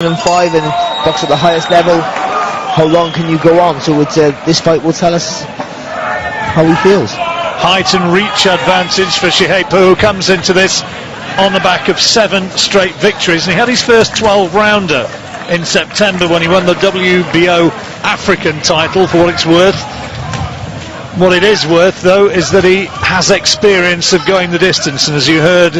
5 and box at the highest level. How long can you go on? So it's this fight will tell us how he feels. Height and reach advantage for Shihepo, who comes into this on the back of 7 straight victories, and he had his first 12-rounder in September when he won the WBO African title. For what it's worth, what it is worth though is that he has experience of going the distance, and as you heard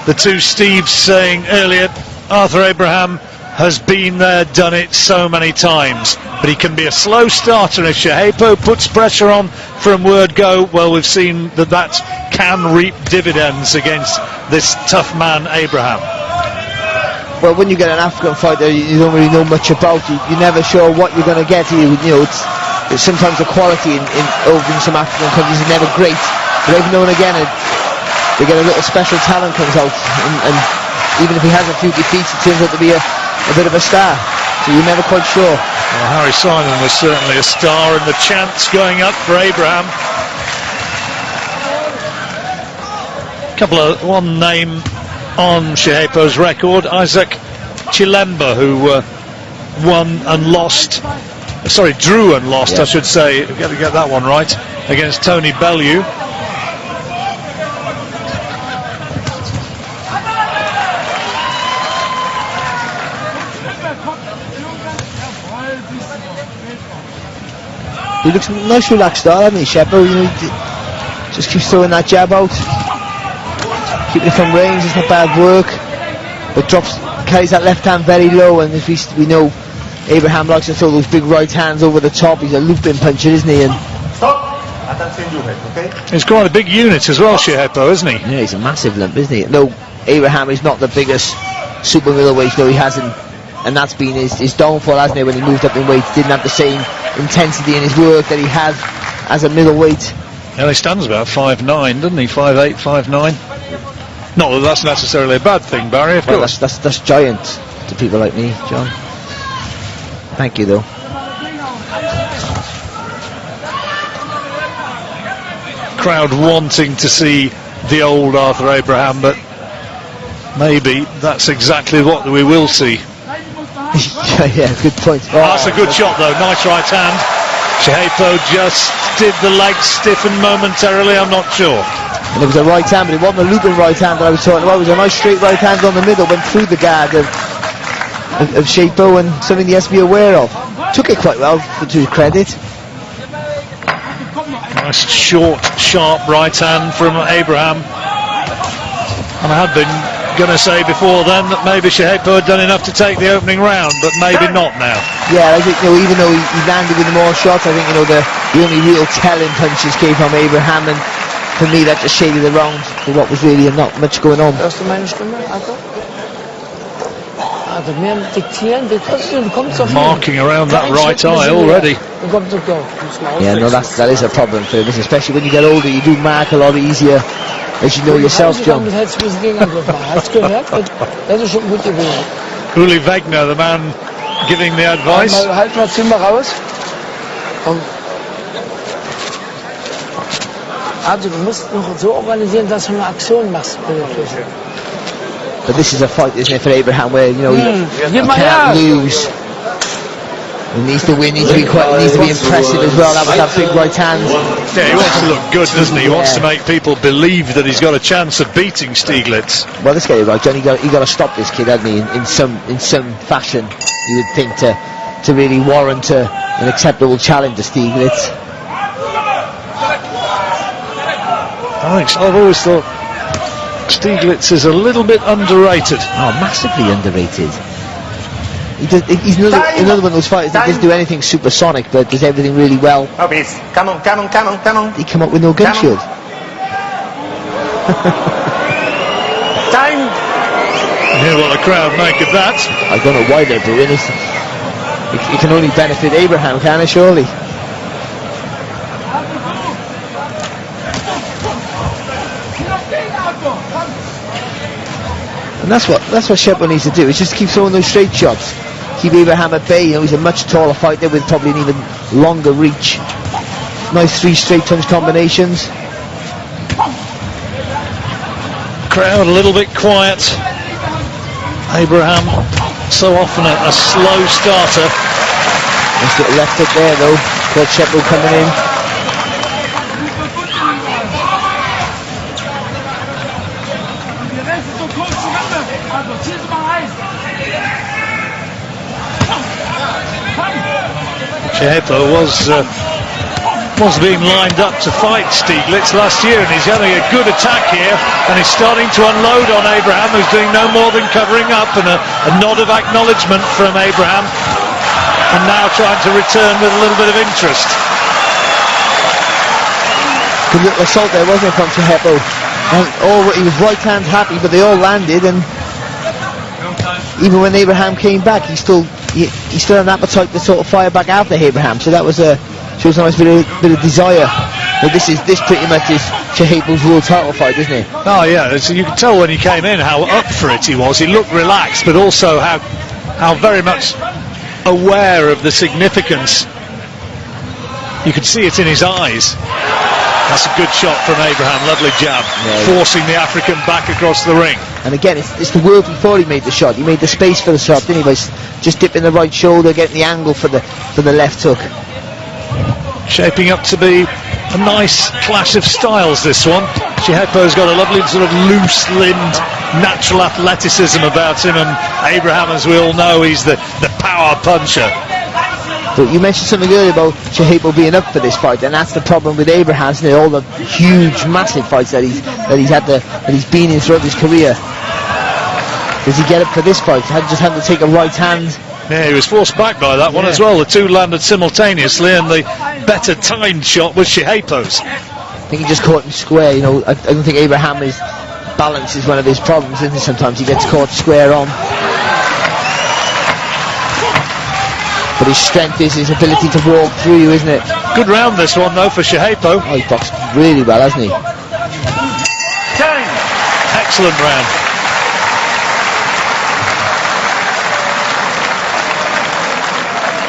the two Steves saying earlier, Arthur Abraham has been there, done it so many times, but he can be a slow starter. If Shihepo puts pressure on from word go, well, we've seen that can reap dividends against this tough man Abraham. Well, when you get an African fighter you don't really know much about, you're never sure what you're going to get. You know, it's sometimes the quality over in some African countries is never great, but every now and again they get a little special talent comes out, and even if he has a few defeats, it turns out to be a bit of a star, so you're never quite sure. Well, Harry Simon was certainly a star, and the chance going up for Abraham. One name on Shihepo's record, Isaac Chilemba, who drew and lost, yeah. I should say, I've got to get that one right, against Tony Bellew. He looks a nice relaxed style, hasn't he, Shihepo? You know, he just keeps throwing that jab out, keeping it from range. It's not bad work, but carries that left hand very low, and as we know, Abraham likes to throw those big right hands over the top. He's a looping puncher, isn't he? And he's quite a big unit as well, Shihepo, isn't he? Yeah, he's a massive lump, isn't he? No, Abraham is not the biggest super middleweight, no, he hasn't, and that's been his downfall, hasn't it? When he moved up in weight, he didn't have the same intensity in his work that he has as a middleweight. Yeah, he stands about 5'9", doesn't he? 5'8", 5'9". Not that that's necessarily a bad thing, Barry. Of course. That's giant to people like me, John. Thank you, though. Crowd wanting to see the old Arthur Abraham, but maybe that's exactly what we will see. Yeah, good point. Oh, that's a good shot though, nice right hand. Shihepo just did the leg stiffen momentarily, I'm not sure. And it was a right hand, but it wasn't a looping right hand that I was talking about. It was a nice straight right hand on the middle, went through the guard of Shihepo, and something he has to be aware of. Took it quite well, to his credit. Nice short, sharp right hand from Abraham. And I had been going to say before then that maybe Shihepo had done enough to take the opening round, but maybe not now. Yeah, I think, you know, even though he landed with more shots, I think, you know, the only real telling punches came from Abraham, and for me that just shaded the round for what was really not much going on. Marking around that right eye already. Yeah, no, that is a problem for him, especially when you get older. You do mark a lot easier, as you know yourself, John. Uli Wegner, the man giving the advice. But this is a fight, isn't it, for Abraham, where, you know, he can't lose. He needs to win, he needs to be impressive as well. That was that big right hand. Yeah, he wants to look good, doesn't he? He wants to make people believe that he's got a chance of beating Stieglitz. Well, this guy, right, John, he got to stop this kid, hasn't he? In some fashion, you would think, to really warrant an acceptable challenge to Stieglitz. I've always thought Stieglitz is a little bit underrated. Oh, massively underrated. He's another one of those fighters that doesn't do anything supersonic, but does everything really well. Come on. He come up with no gun shield. Time. Hear what the crowd make of that. I don't know why they're doing it. It can only benefit Abraham, can it, surely? And that's what Shihepo needs to do. Is just keep throwing those straight shots, keep Abraham at bay. You know, he's a much taller fighter with probably an even longer reach. Nice 3 straight punch combinations. Crowd a little bit quiet. Abraham so often a slow starter. Nice little left hook there though. Caught Shihepo coming in. Shihepo was being lined up to fight Stieglitz last year, and he's having a good attack here, and he's starting to unload on Abraham, who's doing no more than covering up, and a nod of acknowledgement from Abraham, and now trying to return with a little bit of interest. Good little assault there, wasn't it, from Shihepo? And he was right hand happy, but they all landed, and even when Abraham came back, he still had an appetite to sort of fire back after Abraham. So that was shows a nice bit of desire. Well, this pretty much is Shihepo's world title fight, isn't it? Oh yeah, so you could tell when he came in how up for it he was. He looked relaxed, but also how very much aware of the significance. You could see it in his eyes. That's a good shot from Abraham, lovely jab, forcing the African back across the ring. And again, it's the word before he made the shot. He made the space for the shot, didn't he? By just dipping the right shoulder, getting the angle for the left hook. Shaping up to be a nice clash of styles, this one. Shihepo's got a lovely sort of loose-limbed, natural athleticism about him, and Abraham, as we all know, he's the power puncher. But you mentioned something earlier about Shihepo being up for this fight, and that's the problem with Abraham, isn't it? All the huge, massive fights that he's been in throughout his career. Does he get up for this fight? Just had to take a right hand. Yeah, he was forced back by that one as well. The two landed simultaneously, and the better timed shot was Shihepo's. I think he just caught him square. You know, I don't think Abraham's balance is one of his problems, isn't it? Sometimes he gets caught square on. But his strength is his ability to walk through you, isn't it? Good round this one though for Shihepo. Oh, he boxed really well, hasn't he? Excellent round.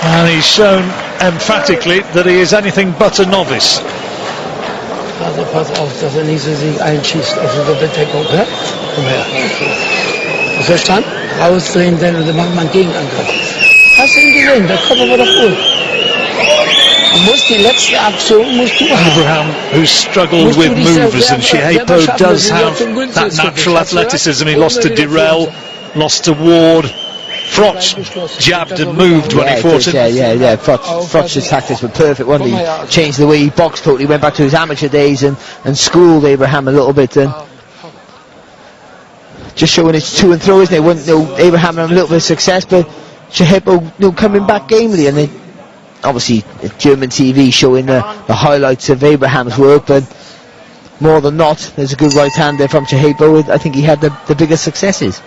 And he's shown emphatically that he is anything but a novice. Also pass auf, dass nicht so sich einschießt auf die Doppeldeckung, ne? Komm her. Verstanden? Rausdrehen, dann macht man Gegenangriff. Hast du ihn gesehen? Der Kopf war doch gut. Du musst die letzte Aktion musst du haben. Abraham, who's struggled with moves, and Shihepo does have that natural athleticism. He lost to Dirrell, lost to Ward. Frotch jabbed and moved when he fought him. Yeah. Frotch's tactics were perfect, wasn't he? Changed the way he boxed totally, went back to his amateur days and schooled Abraham a little bit. And just showing his to and throw, isn't it? Abraham had a little bit of success, but Shihepo coming back gamely, and obviously German TV showing the highlights of Abraham's work, but more than not, there's a good right hand there from Shihepo. I think he had the biggest successes.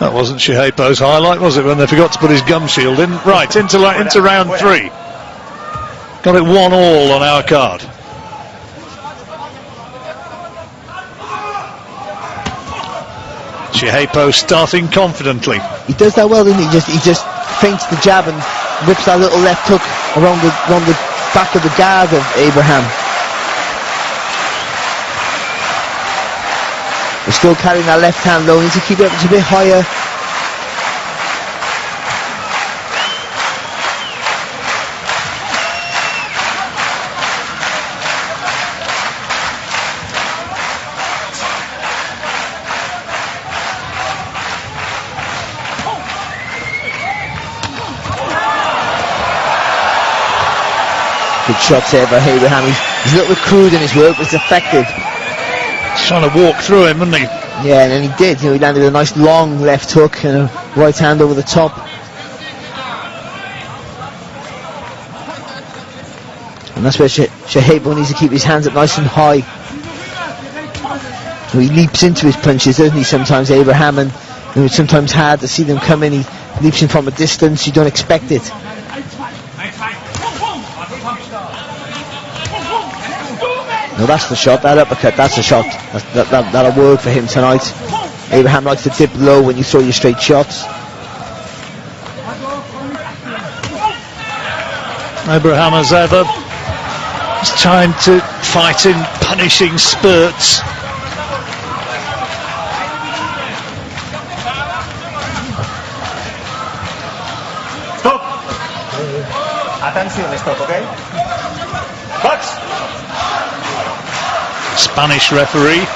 That wasn't Shihepo's highlight, was it, when they forgot to put his gum shield in? Right, into round 3. Got it 1-1 on our card. Shihepo starting confidently. He does that well, doesn't he? He just feints the jab and whips that little left hook around the back of the guard of Abraham. We're still carrying that left hand low. Needs to keep it up just a bit higher. Good shots there by Abraham. He's a little bit crude in his work, but it's effective. He's trying to walk through him, wasn't he? Yeah, and then he did. He landed a nice long left hook and a right hand over the top. And that's where Shihepo needs to keep his hands up nice and high. So he leaps into his punches, doesn't he, sometimes, Abraham, and it's sometimes hard to see them come in. He leaps in from a distance, you don't expect it. No, that's the shot, that uppercut, that's the shot. That'll work for him tonight. Abraham likes to dip low when you throw your straight shots. Abraham, as ever, is trying to fight in punishing spurts. Attention, stop, okay? Box! Spanish referee.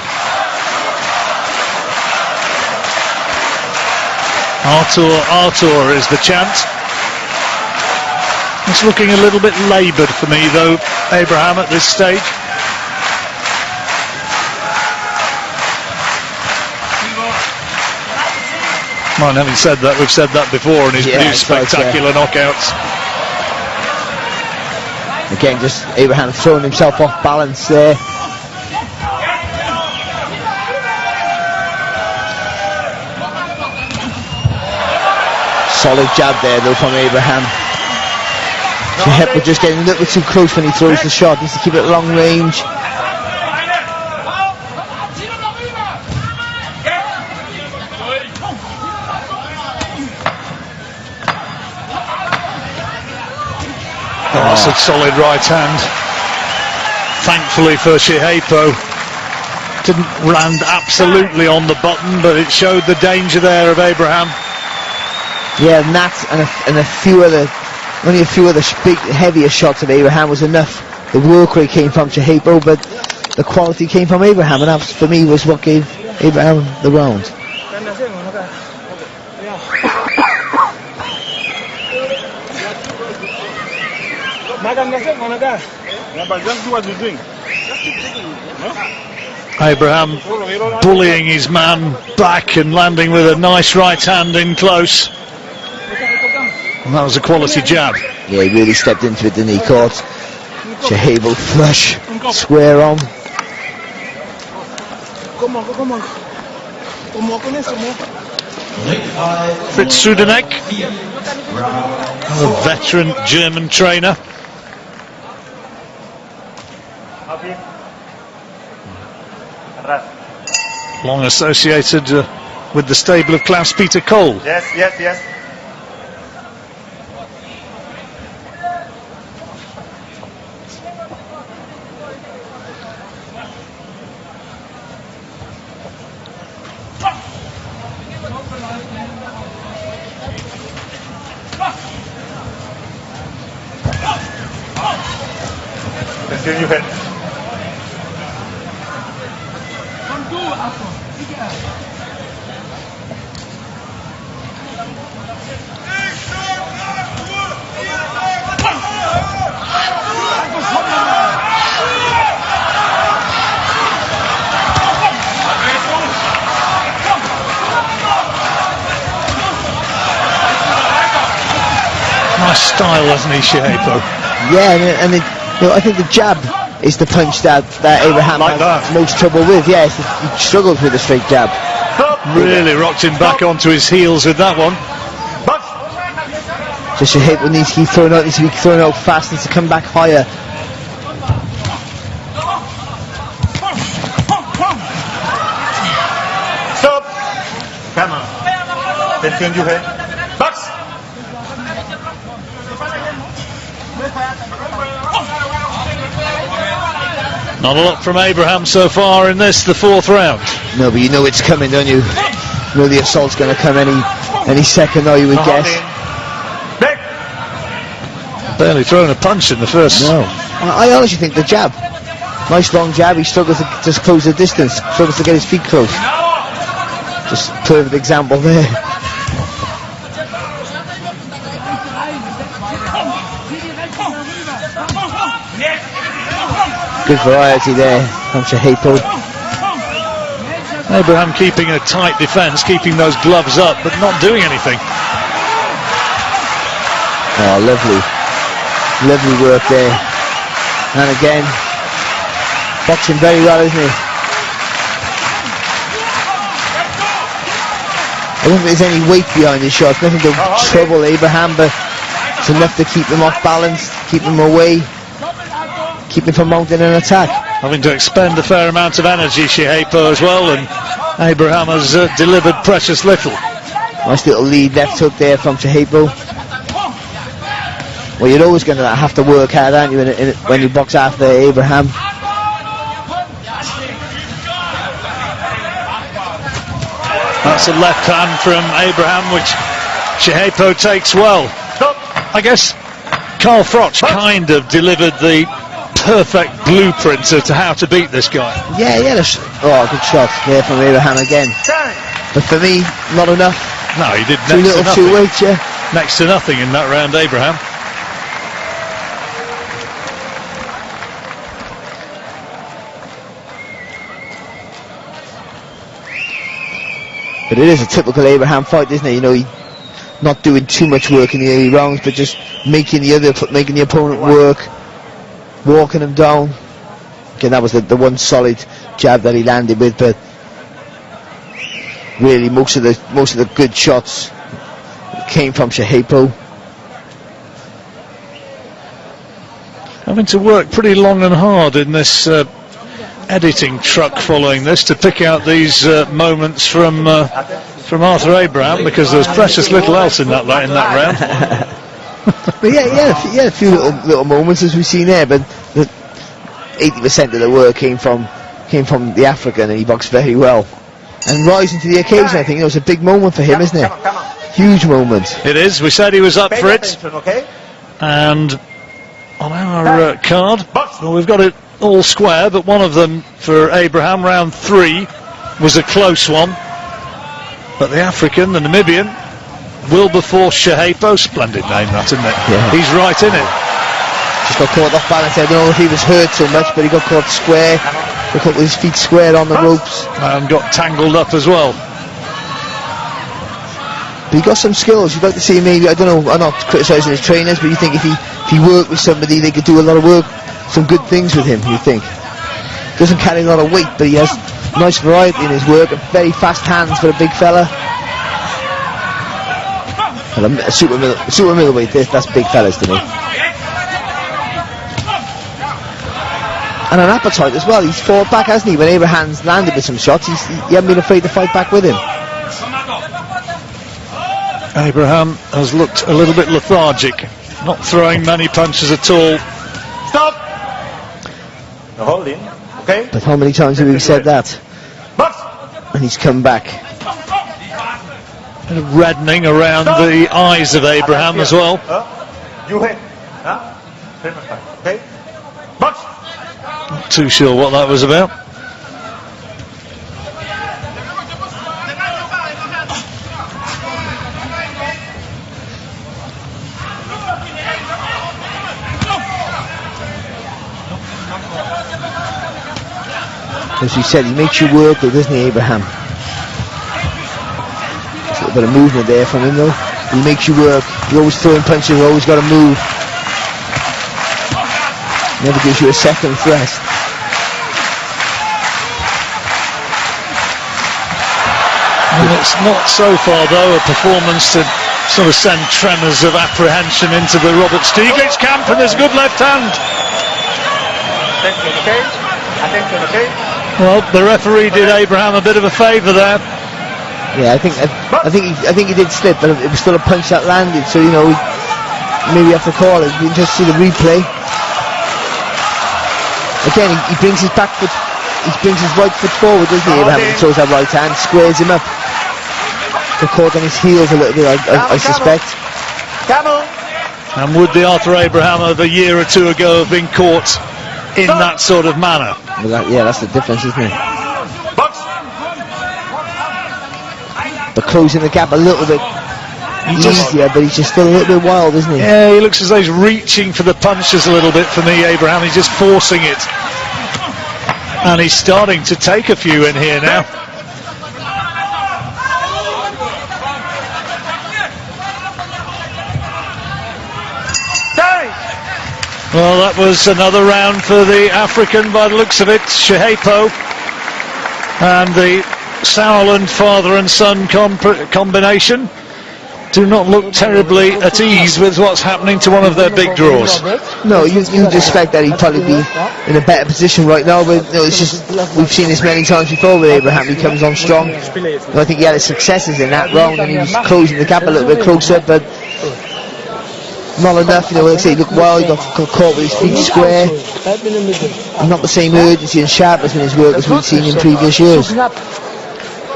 Artur is the chant. It's looking a little bit laboured for me though, Abraham, at this stage. Well, having said that, we've said that before, and he's produced spectacular knockouts. Again, just Abraham throwing himself off balance there. Solid jab there though from Abraham. Shihepo just getting a little bit too close when he throws the shot. Needs to keep it at long range. Oh, that's a solid right hand. Thankfully for Shihepo, didn't land absolutely on the button, but it showed the danger there of Abraham. Yeah, and that and a few other, only a few other big, heavier shots of Abraham was enough. The work rate came from Shihepo, but the quality came from Abraham, and that for me was what gave Abraham the round. Abraham bullying his man back and landing with a nice right hand in close. And that was a quality jab. Yeah, he really stepped into it, didn't he? Caught Shihepo flush, square on. Fritz Sudenek, a veteran German trainer. Long associated with the stable of Klaus-Peter Kohl. Yes, yes, yes. Continue head. Nice style, hasn't he, Shihepo? Yeah, and you know, I think the jab is the punch that Abraham has most trouble with. Yes, he struggles with a straight jab. Really rocked him back onto his heels with that one. So Shihepo needs to keep throwing out, needs to be throwing out fast, needs to come back higher. Stop. Come on. Attention, you head. Box. Not a lot from Abraham so far in this, the fourth round. No, but you know it's coming, don't you? You know the assault's going to come any second now, you would guess. Barely thrown a punch in the first. No. I honestly think the jab. Nice long jab, he struggles to just close the distance, struggles to get his feet close. Just perfect example there. Good variety there from Shihepo. Abraham keeping a tight defence, keeping those gloves up, but not doing anything. Oh, lovely. Lovely work there. And again, boxing very well, isn't he? I don't think there's any weight behind his shots, nothing to trouble Abraham, but it's enough to keep him off balance, keep him away, keep him from mounting an attack. Having to expend a fair amount of energy, Shihepo, as well, and Abraham has delivered precious little. Nice little lead left hook there from Shihepo. Well, you're always going to have to work hard, aren't you, when you box after Abraham. That's a left hand from Abraham, which Shihepo takes well. I guess Carl Froch kind of delivered the perfect blueprint as to how to beat this guy. Yeah, good shot there from Abraham again. But for me, not enough. No, he did Too next to little, nothing. too late, yeah. Next to nothing in that round, Abraham. But it is a typical Abraham fight, isn't it? You know, he not doing too much work in the early rounds, but just making the opponent work, walking him down. Again, that was the one solid jab that he landed with, but really most of the good shots came from Shihepo. Having to work pretty long and hard in this editing truck following this to pick out these moments from Arthur Abraham, because there's precious little else in that round. But yeah, a few little moments as we've seen there, but 80% of the work came from the African, and he boxed very well and rising to the occasion. I think it was a big moment for him, isn't it? Huge moment. It is. We said he was up for it, and on our card, well, we've got it all square, but one of them for Abraham, round 3, was a close one. But the African, the Namibian, Willbeforce Shihepo, splendid name that, isn't it? Yeah. He's right in it. Just got caught off balance. I don't know if he was hurt so much, but he got caught square. Got caught with his feet square on the ropes. And got tangled up as well. But he got some skills. You'd like to see him maybe, I don't know, I'm not criticising his trainers, but you think if he worked with somebody, they could do a lot of work, some good things with him, you think. Doesn't carry a lot of weight, but he has nice variety in his work, and very fast hands for a big fella. And a super middleweight, that's big fellas to me. And an appetite as well. He's fought back, hasn't he? When Abraham's landed with some shots, he hasn't been afraid to fight back with him. Abraham has looked a little bit lethargic, not throwing many punches at all. Stop! No holding, okay? But how many times have we said that? And he's come back. Bit of reddening around the eyes of Abraham as well. You hit. Okay? Box! Not too sure what that was about. As we said, he makes you work though, doesn't he, Abraham? There's a little bit of movement there from him though. He makes you work. You're always throwing punches, you've always got to move. Never gives you a second's rest. And it's not so far though a performance to sort of send tremors of apprehension into the Robert Stiglitz camp, and there's a good left hand. Attention, okay? Attention, okay? Well, the referee did Abraham a bit of a favour there. Yeah, I think he did slip, but it was still a punch that landed. So you know, maybe have to call it. We can just see the replay. Again, he brings his back foot, he brings his right foot forward, doesn't he, Abraham? He throws that right hand, squares him up. Got caught on his heels a little bit, I suspect. And would the Arthur Abraham of a year or two ago have been caught in that sort of manner? Well, yeah, that's the difference, isn't it? But closing the gap a little bit easier, but he's just still a little bit wild, isn't he? Yeah, he looks as though he's reaching for the punches a little bit for me, Abraham. He's just forcing it. And he's starting to take a few in here now. Well, that was another round for the African by the looks of it. Shihepo and the Sauerland father and son combination do not look terribly at ease with what's happening to one of their big draws. No, you'd expect that he'd probably be in a better position right now, but you know, it's just, we've seen this many times before with Abraham. He comes on strong. I think he had his successes in that round, and he was closing the gap a little bit closer, but not enough. You know, like I say, he looked wild, he got caught with his feet square. Not the same urgency and sharpness in his work as we've seen in previous years.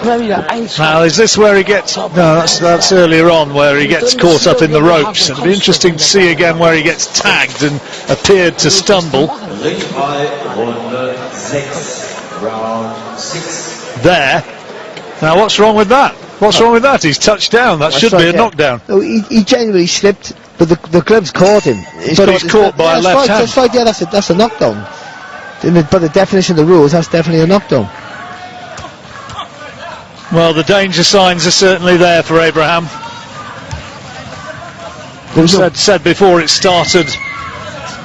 Now, is this where he gets... No, that's earlier on where he gets caught up in the ropes. It'll be interesting to see again where he gets tagged and appeared to stumble. There. Now, what's wrong with that? What's wrong with that? He's touched down. That should be a knockdown. No, he genuinely slipped, but the gloves caught him. But he's caught by a left hand. That's right, yeah, that's a knockdown. By the definition of the rules, that's definitely a knockdown. Well, the danger signs are certainly there for Abraham. Said before it started,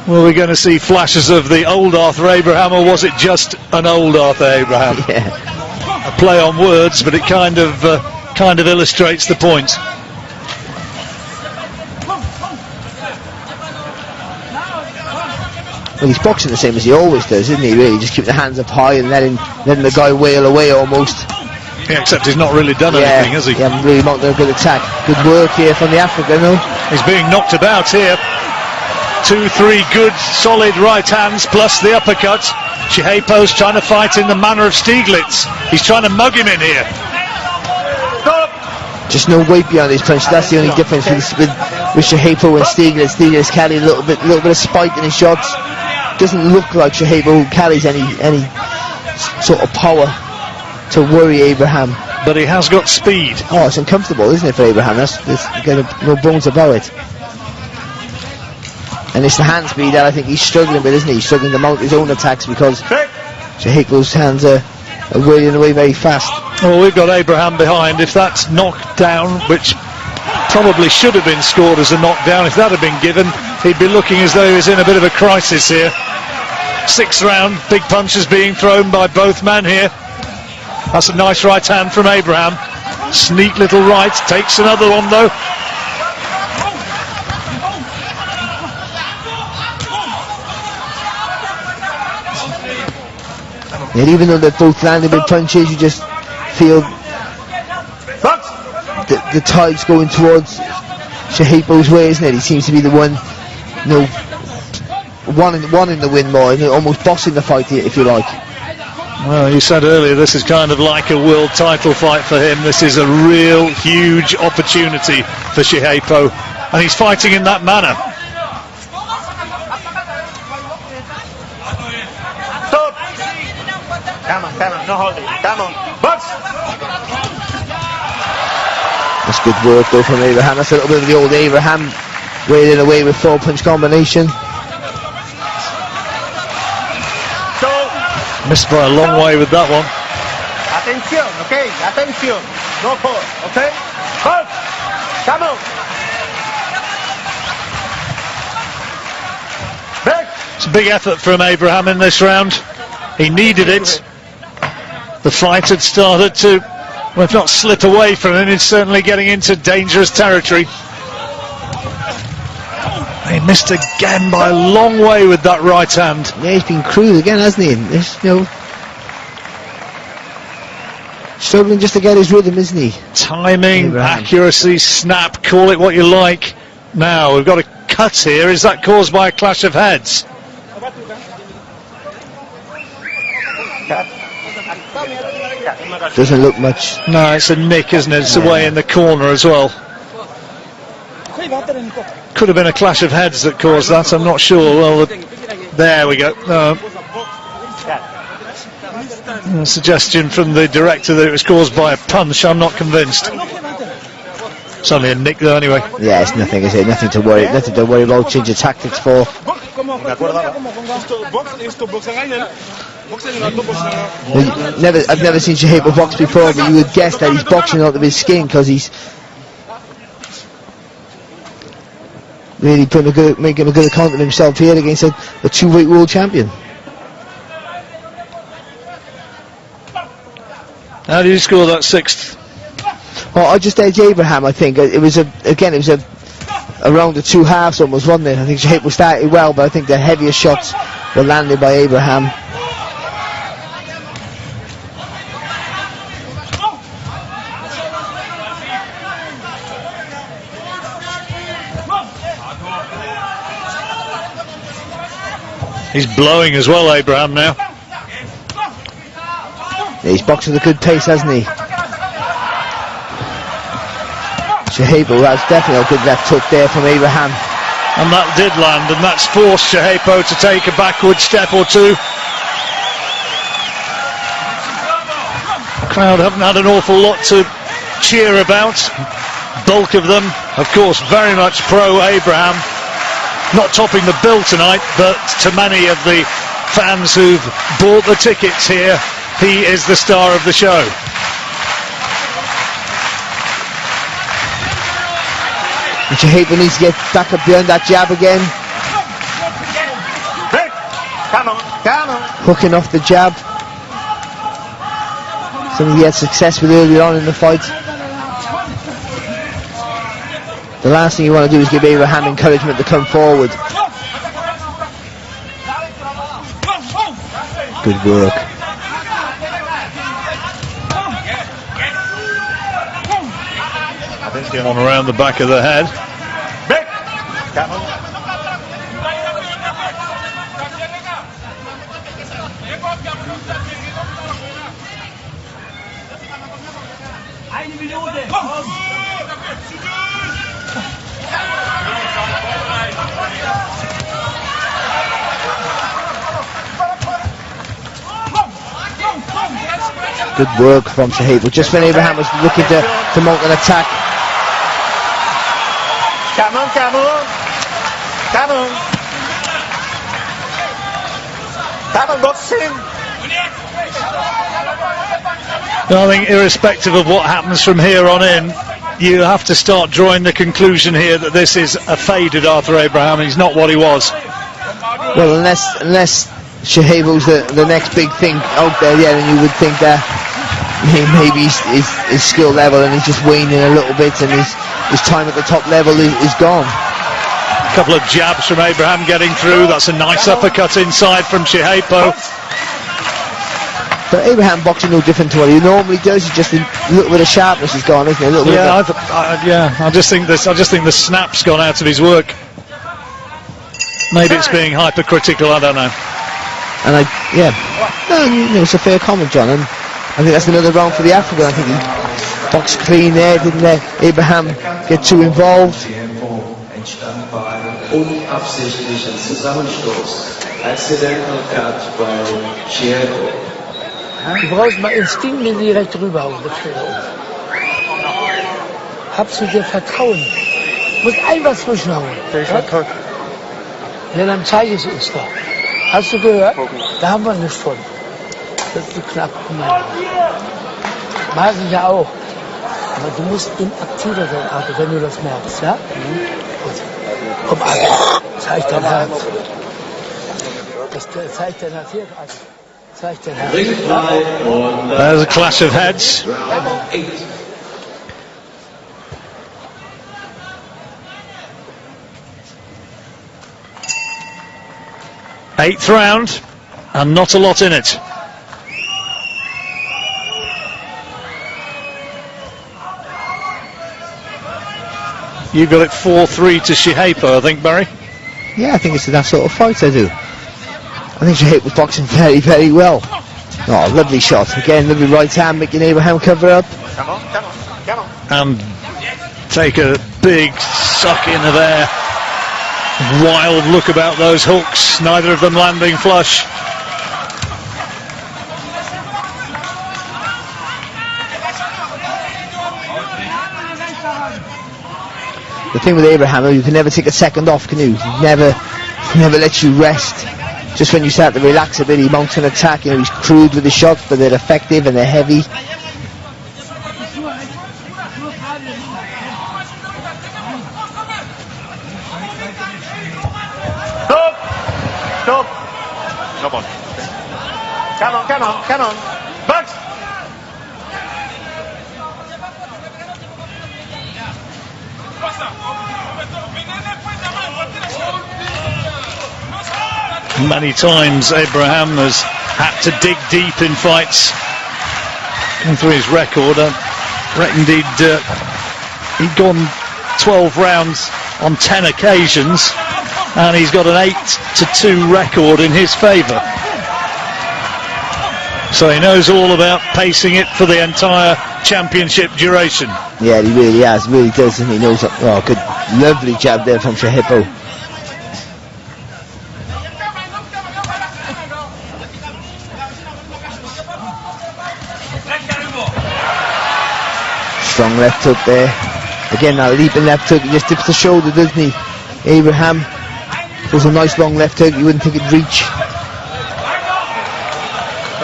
were we going to see flashes of the old Arthur Abraham, or was it just an old Arthur Abraham? Yeah. A play on words, but it kind of illustrates the point. Well, he's boxing the same as he always does, isn't he, really? Just keep the hands up high and letting the guy wail away almost. Yeah, except he's not really done anything, has he? He hasn't really mounted a good attack. Good work here from the African, though. He's being knocked about here. 2-3 good, solid right hands, plus the uppercut. Shihepo's trying to fight in the manner of Stieglitz. He's trying to mug him in here. Just no weight behind his punch. That's the only difference with Shihepo and Stieglitz. Stieglitz carried a little bit of spike in his shots. Doesn't look like Shihepo carries any sort of power to worry Abraham. But he has got speed. Oh, it's uncomfortable, isn't it, for Abraham? There's no bones about it. And it's the hand speed that I think he's struggling with, isn't he? He's struggling to mount his own attacks because Shihepo's hands are whirling away very fast. Well, we've got Abraham behind. If that's knocked down, which probably should have been scored as a knockdown, if that had been given, he'd be looking as though he was in a bit of a crisis here. 6th round, big punches being thrown by both men here. That's a nice right hand from Abraham. Sneak little right, takes another one though. And even though they're both landing big punches, you just feel the tide's going towards Shihepo's way, isn't it? He seems to be the one, one in the win more, almost bossing the fight, if you like. Well, you said earlier this is kind of like a world title fight for him. This is a real huge opportunity for Shihepo, and he's fighting in that manner. Stop! Come on, no holding. Come on, box! That's good work though from Abraham. That's a little bit of the old Abraham wailing away with 4-punch combination. Missed by a long way with that one. Atención, okay? Atención. No pause, okay? Box! Come on! Back! It's a big effort from Abraham in this round. He needed it. The fight had started to, well, if not slip away from him, it's certainly getting into dangerous territory. He missed again by a long way with that right hand. Yeah, he's been crude again, hasn't he? Struggling just to get his rhythm, isn't he? Timing, Abraham. accuracy, snap, call it what you like. Now, we've got a cut here. Is that caused by a clash of heads? Doesn't look much. No, it's a nick, isn't it? It's away in the corner as well. Could have been a clash of heads that caused that, I'm not sure. Well, there we go. A suggestion from the director that it was caused by a punch. I'm not convinced. It's only a nick though anyway. Yeah, it's nothing, is it? Nothing to worry about, change your tactics for. I've never seen Shihepo box before, but you would guess that he's boxing out of his skin because he's really making a good account of himself here against a 2-weight world champion. How do you score that 6th? Well, I just edged Abraham, I think. It was around the 2 halves almost, wasn't it? I think Shihepo started well, but I think the heavier shots were landed by Abraham. He's blowing as well, Abraham, now. Yeah, he's boxing at a good pace, hasn't he? Shihepo, that's definitely a good left hook there from Abraham. And that did land, and that's forced Shihepo to take a backward step or two. The crowd haven't had an awful lot to cheer about. Bulk of them, of course, very much pro-Abraham. Not topping the bill tonight, but to many of the fans who've bought the tickets here, he is the star of the show. Shihepo needs to get back up behind that jab again. Come on, come on. Hooking off the jab. Something he had success with earlier on in the fight. The last thing you want to do is give Abraham encouragement to come forward. Good work. On around the back of the head. Come on. Good work from Shihepo. Just when Abraham was looking to mount an attack. Come on, come on. Come on. Come on, boxing. I think irrespective of what happens from here on in, you have to start drawing the conclusion here that this is a faded Arthur Abraham. He's not what he was. Well, unless Shihepo's the next big thing out there, yeah, then you would think that maybe his skill level and he's just waning a little bit, and his time at the top level is gone. A couple of jabs from Abraham getting through. That's a nice uppercut inside from Shihepo. But Abraham boxing no different to what he normally does. He's just a little bit of sharpness is gone, isn't it? A little bit. Yeah, I just think the snap's gone out of his work. Maybe it's being hypercritical. I don't know. And no, it's a fair comment, John. And I think that's another round for the African. I think he boxed clean there, didn't let Abraham get too involved. Unabsichtlichen Zusammenstoß. Accidental cut by Shihepo. Du brauchst mal Instinkt mit direkt rüberhauen. Habst du dir Vertrauen? Du musst einfach zwischenhauen. Ja, dann zeige ich es uns doch. Hast du gehört? Da haben wir nichts von. Das ist zu knapp. Mag ich ja auch. Aber du musst aktiver sein, Arthur, wenn du das merkst, ja? Gut. Komm, Arthur, zeig dein Herz. Zeig dein Herz hier, Arthur. Zeig dein Herz. There's a clash of heads. Eighth round, and not a lot in it. You got it 4-3 to Shihepo, I think, Barry. Yeah, I think it's that sort of fight, I do. I think Shihepo was boxing very, very well. Oh, lovely shot. Again, lovely right hand, making Abraham cover up. Come on, come on, come on. And take a big suck in of air. Wild look about those hooks, neither of them landing flush. The thing with Abraham, you can never take a second off, can you? He never lets you rest. Just when you start to relax a bit, he mounts an attack. You know, he's crude with his shots, but they're effective and they're heavy. Stop! Come on. Come on, come on, come on. Box! Many times Abraham has had to dig deep in fights. Going through his record, I reckoned he'd gone 12 rounds on 10 occasions, and he's got an 8-2 record in his favour. So he knows all about pacing it for the entire championship duration. Yeah, he really has, really does, and he knows that. Oh, good, lovely jab there from Shihepo. Strong left hook there. Again, that leaping left hook, he just dips the shoulder, doesn't he? Abraham does a nice long left hook, you wouldn't think it'd reach.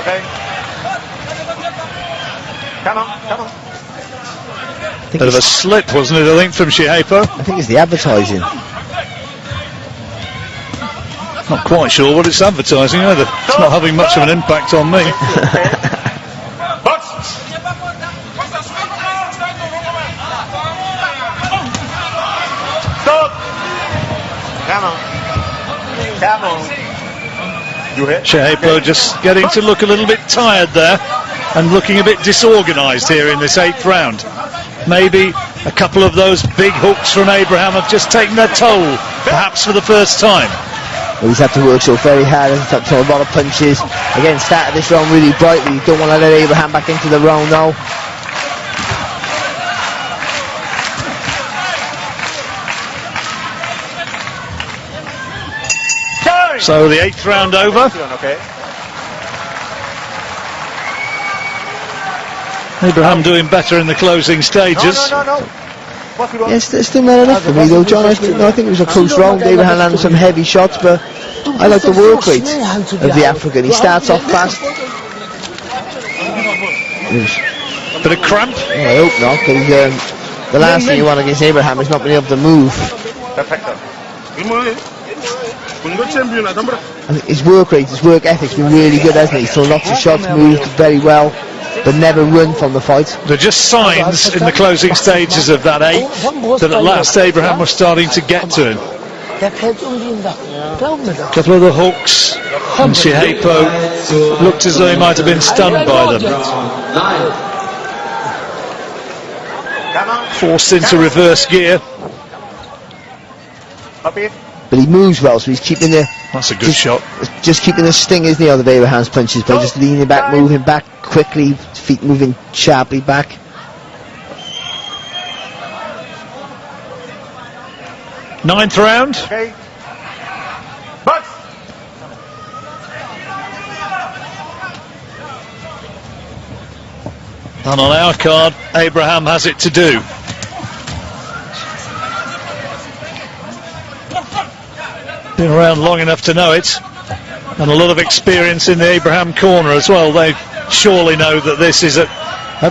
Okay. Come on, come on. Bit of a slip, wasn't it, I think, from Shihepo? I think it's the advertising. Not quite sure what it's advertising either. It's not having much of an impact on me. Box. Stop. Come on. Come on. You hit. Shihepo just getting to look a little bit tired there and looking a bit disorganised here in this 8th round. Maybe a couple of those big hooks from Abraham have just taken their toll, perhaps for the first time. Well, he's had to work so very hard, he's had to throw a lot of punches. Again, started this round really brightly, don't want to let Abraham back into the round now. So the 8th round over. Okay. Abraham doing better in the closing stages. No. Possible. Yes, it's still not enough for me though, John. I think it was a close round. Abraham landed some heavy shots, but I like the work rate of the African. He starts off fast. Bit of cramp. Well, I hope not, because the last thing you want against Abraham is not being able to move. Perfecto. I think his work rate, his work ethic's been really good, hasn't he? So lots of shots, moved very well, but never run from the fight. There are just signs in the closing stages of that 8th that at last Abraham was starting to get to him. A couple of the hooks, and Shihepo looked as though he might have been stunned by them. Forced into reverse gear. Up here. But he moves well, so he's keeping the... That's a good shot. Just keeping the sting, isn't he, on the Abraham's punches, by just leaning back, moving back quickly, feet moving sharply back. Ninth round. Okay. Box. And on our card, Abraham has it to do. Been around long enough to know it, and a lot of experience in the Abraham corner as well. They surely know that this is at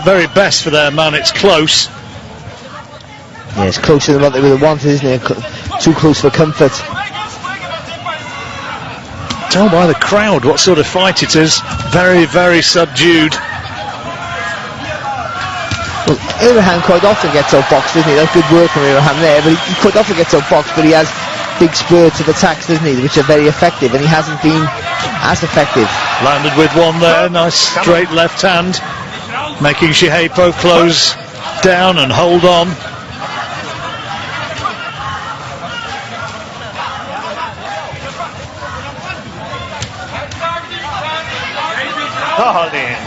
very best for their man. It's close. Yeah, it's closer than what they would have wanted, isn't it? Too close for comfort. Tell by the crowd what sort of fight it is. Very, very subdued. Well, Abraham quite often gets outboxed, doesn't he? That's good work from Abraham there, but he quite often gets outboxed, but he has big spurts of attacks, doesn't he, which are very effective, and he hasn't been as effective. Landed with one there, nice straight left hand, making Shihepo close down and hold on. Hold in.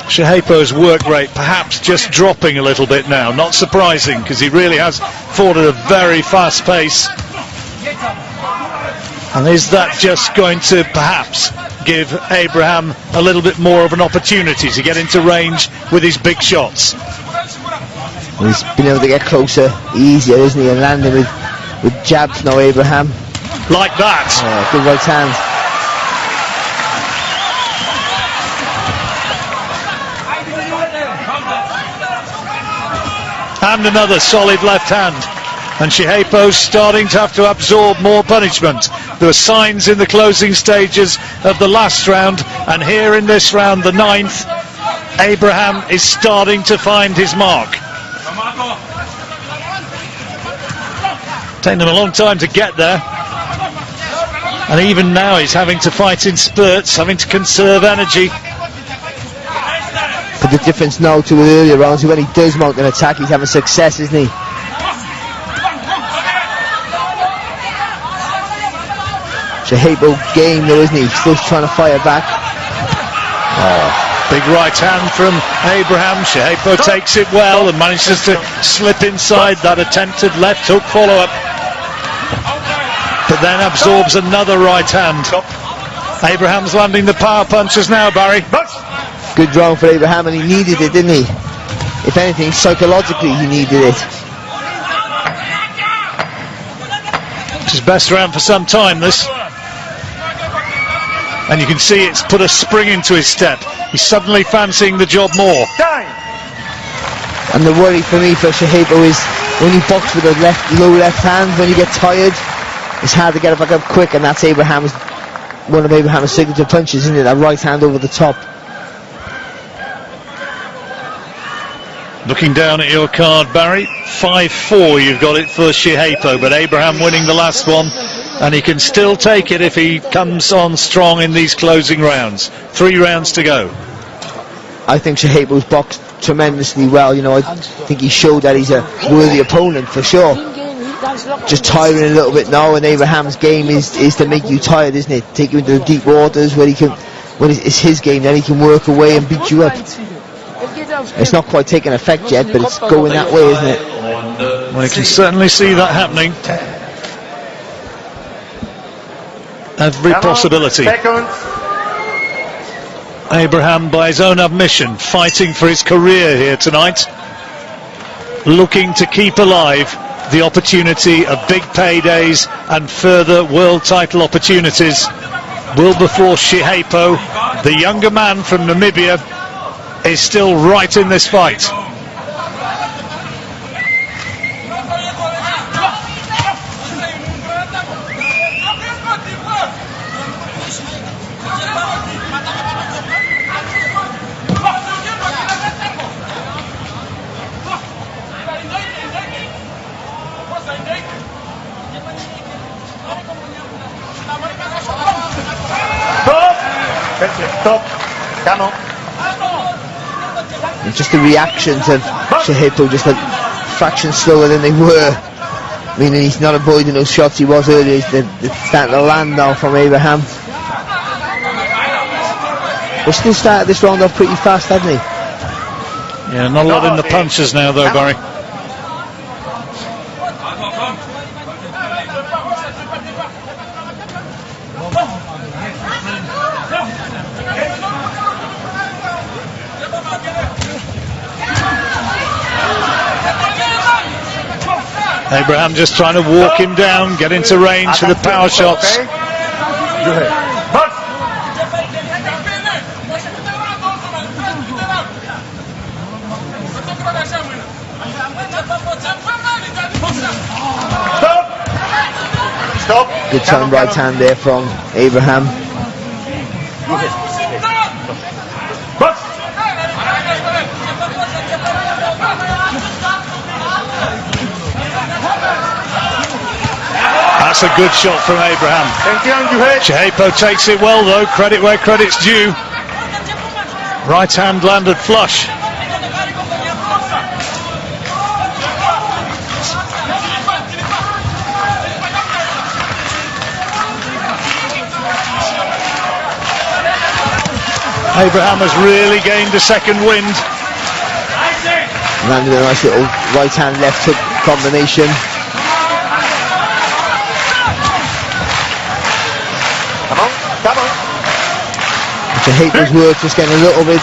Shihepo's work rate perhaps just dropping a little bit now. Not surprising, because he really has fought at a very fast pace. And is that just going to perhaps give Abraham a little bit more of an opportunity to get into range with his big shots? He's been able to get closer easier, isn't he, and landing with jabs now, Abraham. Like that. Good right hand. And another solid left hand. And Shihepo's starting to have to absorb more punishment. There were signs in the closing stages of the last round, and here in this round, the 9th, Abraham is starting to find his mark. Taken him a long time to get there, and even now he's having to fight in spurts, having to conserve energy. But the difference now to the earlier rounds, when he does mount an attack, he's having success, isn't he? Shihepo game though, isn't he? Still trying to fire back. Big right hand from Abraham. Shihepo takes it well and manages to slip inside that attempted left hook follow-up, but then absorbs another right hand. Abraham's landing the power punches now, Barry. Good round for Abraham, and he needed it, didn't he? If anything, psychologically he needed it. It's his best round for some time, this. And you can see it's put a spring into his step. He's suddenly fancying the job more. And the worry for me for Shihepo is when you box with a low left hand, when you get tired, it's hard to get it back up quick, and that's one of Abraham's signature punches, isn't it? That right hand over the top. Looking down at your card, Barry, 5-4 you've got it for Shihepo, but Abraham winning the last one, and he can still take it if he comes on strong in these closing rounds. 3 rounds to go. I think Shihepo's boxed tremendously well. You know, I think he showed that he's a worthy opponent for sure. Just tiring a little bit now, and Abraham's game is to make you tired, isn't it? Take you into the deep waters where it's his game, then he can work away and beat you up. It's not quite taking effect yet, but it's going that way, isn't it? Well, you can certainly see that happening. Every possibility. Abraham, by his own admission, fighting for his career here tonight, looking to keep alive the opportunity of big paydays and further world title opportunities. Willbeforce Shihepo, the younger man from Namibia, is still right in this fight. Stop. Come on. And just the reactions of Shihepo, just a fraction slower than they were. Meaning he's not avoiding those shots he was earlier. They're starting to land now from Abraham. They still started this round off pretty fast, hadn't they? Yeah, not a lot in the punches now though, Barry. Abraham just trying to walk him down, get into range for the power shots. Stop. Good turn right hand there from Abraham. That's a good shot from Abraham. Shihepo takes it well though, credit where credit's due. Right hand landed flush. Abraham has really gained a second wind. Landed a nice little right hand left hook combination. Shihepo's work just getting a little bit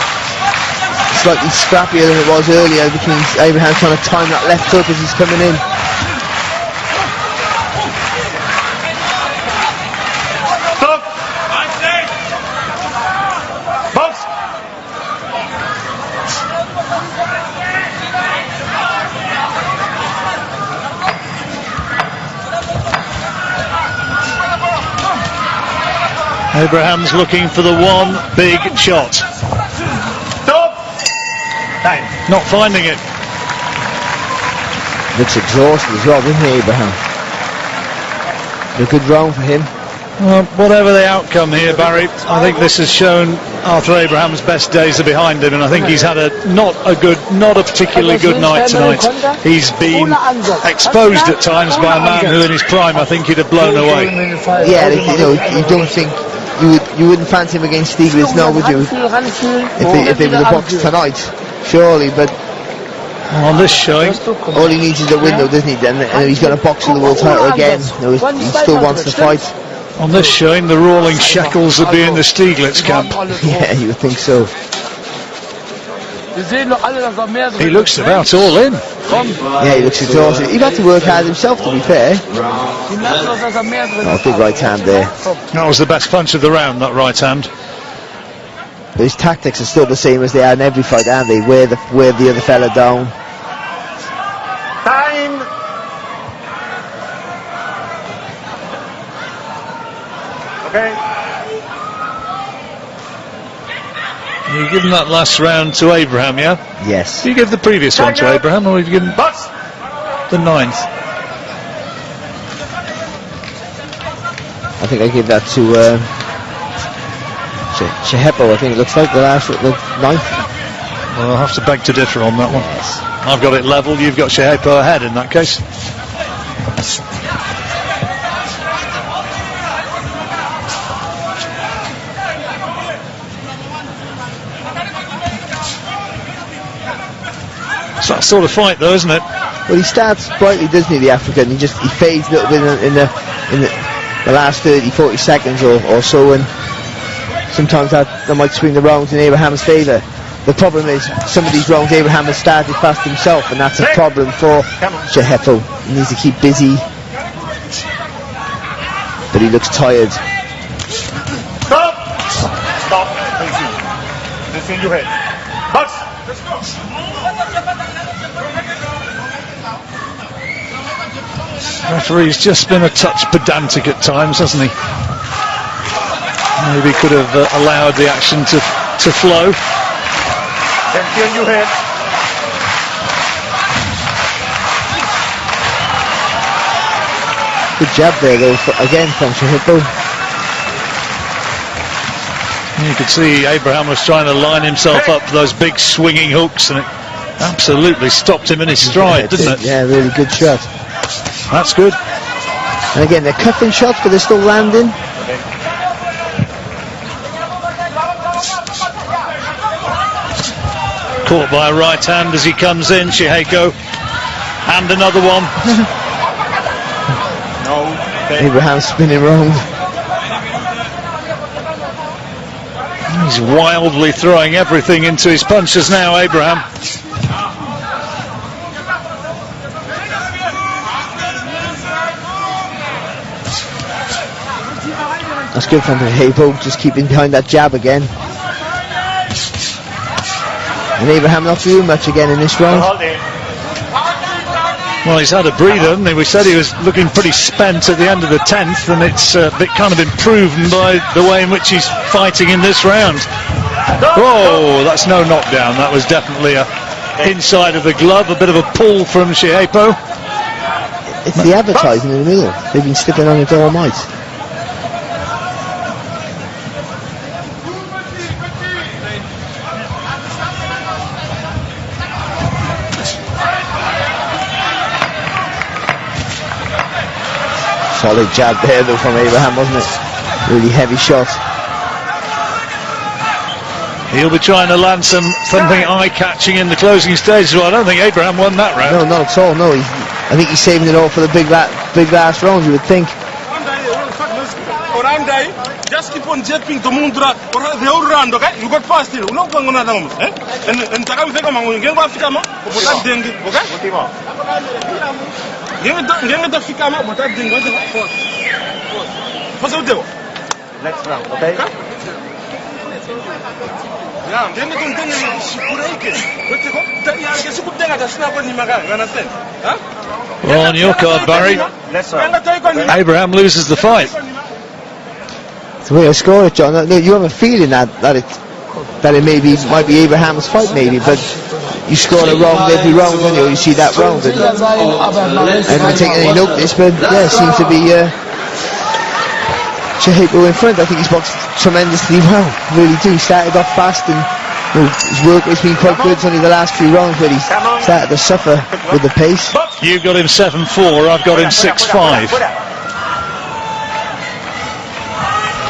slightly scrappier than it was earlier between Abraham trying to time that left hook as he's coming in. Stop. Box. Abraham's looking for the one big shot. Stop. Time. Not finding it. Looks exhausted as well, doesn't he, Abraham? A good round for him. Well, whatever the outcome here, Barry, I think this has shown Arthur Abraham's best days are behind him, and I think he's had not a particularly good night tonight. He's been exposed at times by a man who in his prime I think he'd have blown away. Yeah, you know, you don't think you wouldn't fancy him against Stieglitz now, would you? If they were the box tonight, surely, but on this showing, all he needs is a window, doesn't he? Then he's got a box in the world title again. No, he still wants to fight. On this showing, the rolling shekels would be in the Stieglitz camp. Yeah, you would think so. He looks about all in. Yeah, he looks exhausted. He'd had to work hard himself, to be fair. Oh, big right hand there. That was the best punch of the round, that right hand. But his tactics are still the same as they are in every fight, aren't they? Wear the other fella down. Time. Okay. You given that last round to Abraham, yeah? Yes. Do you give the previous one to Abraham, or have you given the 9th? I think I gave that to Shihepo. I think it looks like the 9th. Well, I'll have to beg to differ on that one. Yes. I've got it level, you've got Shihepo ahead in that case. It's that sort of fight though, isn't it? Well, he starts brightly, doesn't he, the African? He fades a little bit in the last 30-40 seconds or so, and sometimes that might swing the rounds in Abraham's favour. The problem is, some of these rounds Abraham has started fast himself, and that's a problem for Shihepo. He needs to keep busy, but he looks tired. Stop. Stop. Thank you. This in your head. Box. Let's go. Referee's just been a touch pedantic at times, hasn't he? Maybe could have allowed the action to flow. Empty on your head. Good jab there, though, again from Shihepo. You could see Abraham was trying to line himself up for those big swinging hooks, and it absolutely stopped him in his stride, didn't it? Yeah, really good shot. That's good. And again, they're cuffing shots, but they're still landing. Caught by a right hand as he comes in, Shihepo. And another one. No. Abraham spinning round. He's wildly throwing everything into his punches now, Abraham. That's good from Shihepo, just keeping behind that jab again. And Abraham not doing much again in this round. Well, he's had a breather, and we said he was looking pretty spent at the end of the 10th, and it's kind of been proven by the way in which he's fighting in this round. Oh, that's no knockdown. That was definitely a inside of the glove, a bit of a pull from Shihepo. It's the advertising in the middle. They've been sticking on it all night. Solid jab there though from Abraham, wasn't it? Really heavy shot. He'll be trying to land something eye-catching in the closing stage. Well, I don't think Abraham won that round. No, not at all. No, I think he's saving it all for the big last round. You would think. Just keep on jetting the moon the whole round, okay? You got fast here. No going on at home, eh? And Takam Fekama, you get Fikama, but that dengue, okay? Get the Fikama, but that dengue was the Next round, okay? Yeah, then you can understand? Well, on your card, Barry, Abraham loses the fight. It's the way I score it, John. You have a feeling that it might be Abraham's fight, maybe, but you score a round every round, and you see that round, and I don't take any notice, but yeah, it seems to be Shihepo in front. I think he's boxed tremendously well. Really do. Started off fast and his work has been quite good. It's only the last few rounds where he's started to suffer with the pace. You've got him 7-4, I've got him 6-5.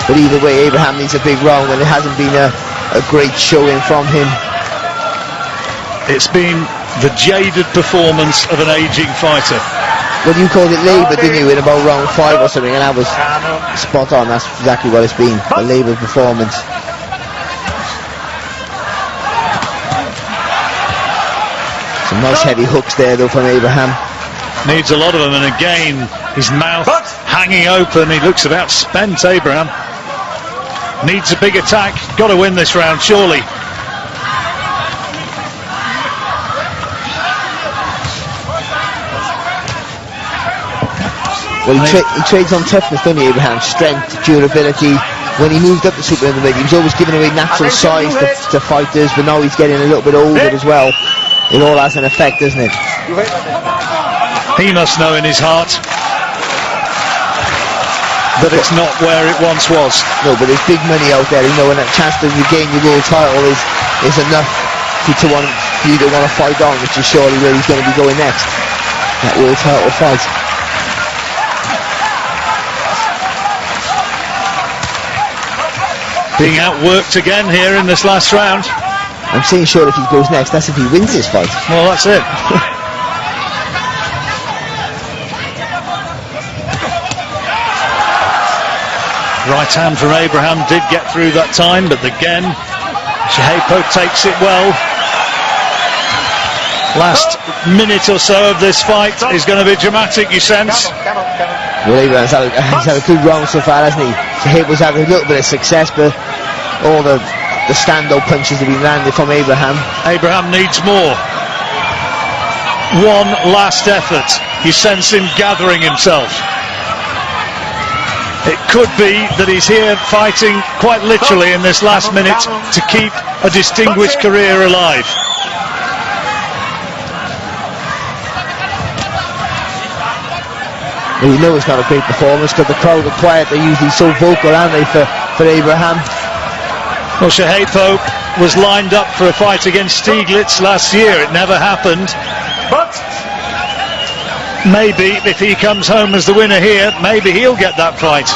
But either way, Abraham needs a big round when it hasn't been a great showing from him. It's been the jaded performance of an ageing fighter. Well, you called it labour, didn't you, in about round 5 or something, and that was spot on. That's exactly what it's been, a labour performance. Some nice heavy hooks there, though, from Abraham. Needs a lot of them, and again, his mouth hanging open. He looks about spent, Abraham. Needs a big attack. Got to win this round, surely. Well, he trades on toughness, doesn't he, Abraham? Strength, durability. When he moved up to super middleweight, he was always giving away natural size to fighters, but now he's getting a little bit older as well. It all has an effect, doesn't it? He must know in his heart that it's not where it once was. No, but there's big money out there, you know, and a chance to regain your world title is enough for you to want to fight on, which is surely where he's going to be going next. That world title fight. Being outworked again here in this last round. I'm saying sure if he goes next, that's if he wins this fight. Well, that's it. Right hand from Abraham did get through that time, but again, Shihepo takes it well. Last minute or so of this fight is going to be dramatic, you sense. Well, Abraham's had a good round so far, hasn't he? Shihepo's had a little bit of success, but all the standout punches have been landed from Abraham. Abraham needs more. One last effort. You sense him gathering himself. It could be that he's here fighting quite literally in this last minute to keep a distinguished career alive. Well, you know it's not a great performance because the crowd are quiet. They're usually so vocal, aren't they, for Abraham? Well, Shihepo was lined up for a fight against Stieglitz last year. It never happened. But maybe if he comes home as the winner here, maybe he'll get that fight.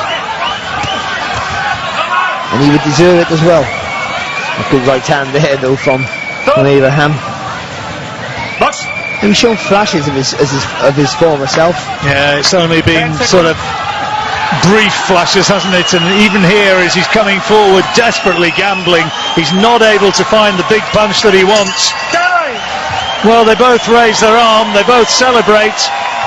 And he would deserve it as well. A good right hand there, though, from Abraham. He's shown flashes of his former self. Yeah, it's only been sort of brief flashes, hasn't it? And even here, as he's coming forward, desperately gambling, he's not able to find the big punch that he wants. Well, they both raise their arm, they both celebrate,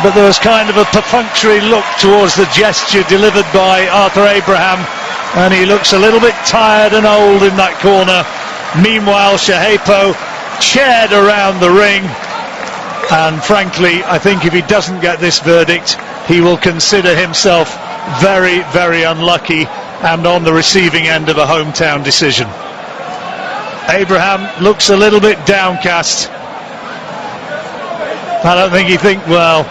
but there was kind of a perfunctory look towards the gesture delivered by Arthur Abraham, and he looks a little bit tired and old in that corner. Meanwhile, Shihepo chaired around the ring, and frankly, I think if he doesn't get this verdict, he will consider himself very, very unlucky and on the receiving end of a hometown decision. Abraham looks a little bit downcast. I don't think well,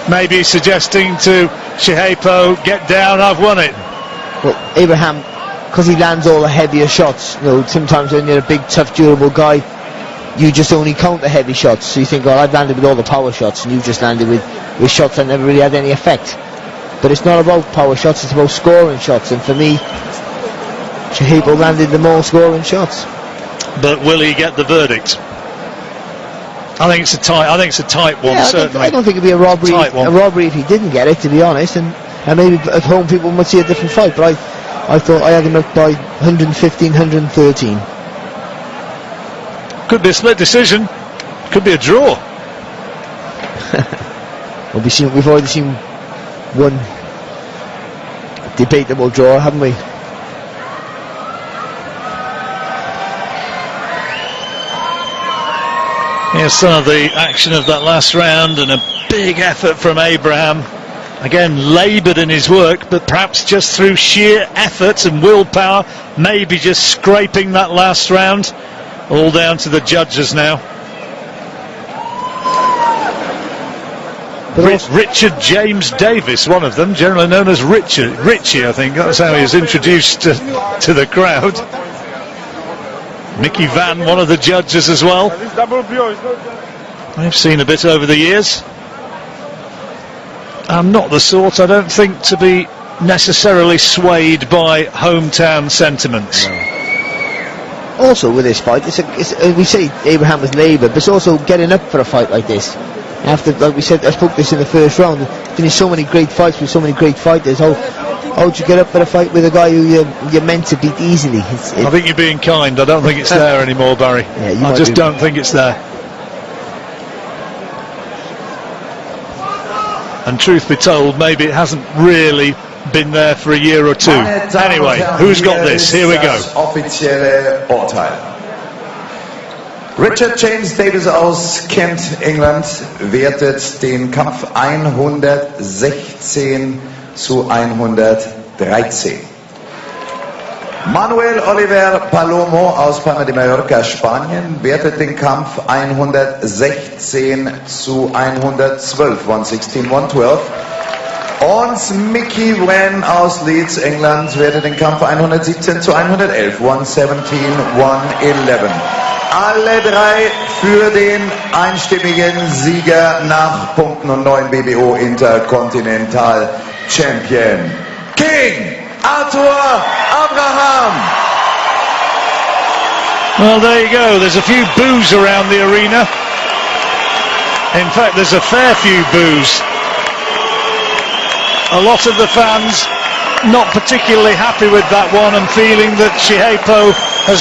maybe he's suggesting to Shihepo, get down, I've won it. Well, Abraham, because he lands all the heavier shots, you know, sometimes when you're a big, tough, durable guy, you just only count the heavy shots. So you think, well, I've landed with all the power shots, and you've just landed with shots that never really had any effect. But it's not about power shots, it's about scoring shots, and for me, Shihepo landed the more scoring shots. But will he get the verdict? I think it's a tight one, Yeah, certainly. I don't think it'd be a robbery if he didn't get it, to be honest, and maybe at home people might see a different fight, but I thought I had him up by 115, 113. Could be a split decision, could be a draw. We've already seen one debatable draw, haven't we? Here's some of the action of that last round, and a big effort from Abraham. Again, laboured in his work, but perhaps just through sheer effort and willpower, maybe just scraping that last round. All down to the judges now. But also, Richard James Davis, one of them, generally known as Richie, I think. That's how he was introduced to the crowd. Mickey Van, one of the judges as well. This double PO is not... I've seen a bit over the years. I'm not the sort, I don't think, to be necessarily swayed by hometown sentiments. also with this fight, we say Abraham was Labour, but it's also getting up for a fight like this. After, like we said, I spoke this in the first round, finished so many great fights with so many great fighters. How would you get up for a fight with a guy who you're meant to beat easily? I think you're being kind. I don't think it's there anymore, Barry. Yeah, I just don't think it's there. And truth be told, maybe it hasn't really been there for a year or two. Anyway, who's got this? Here we go. Offizielle Urteil. Richard James Davis aus Kent, England, wertet den Kampf 116 zu 113. Manuel Oliver Palomo aus Palma de Mallorca, Spanien, wertet den Kampf 116 zu 112, 116, 112. Und Mickey Van aus Leeds, England, wertet den Kampf 117 zu 111, 117, 111. Alle drei für den einstimmigen Sieger nach Punkten und neuen BBO Inter-Continental Champion, King Arthur Abraham. Well, there you go. There's a few boos around the arena. In fact, there's a fair few boos. A lot of the fans not particularly happy with that one and feeling that Shihepo has been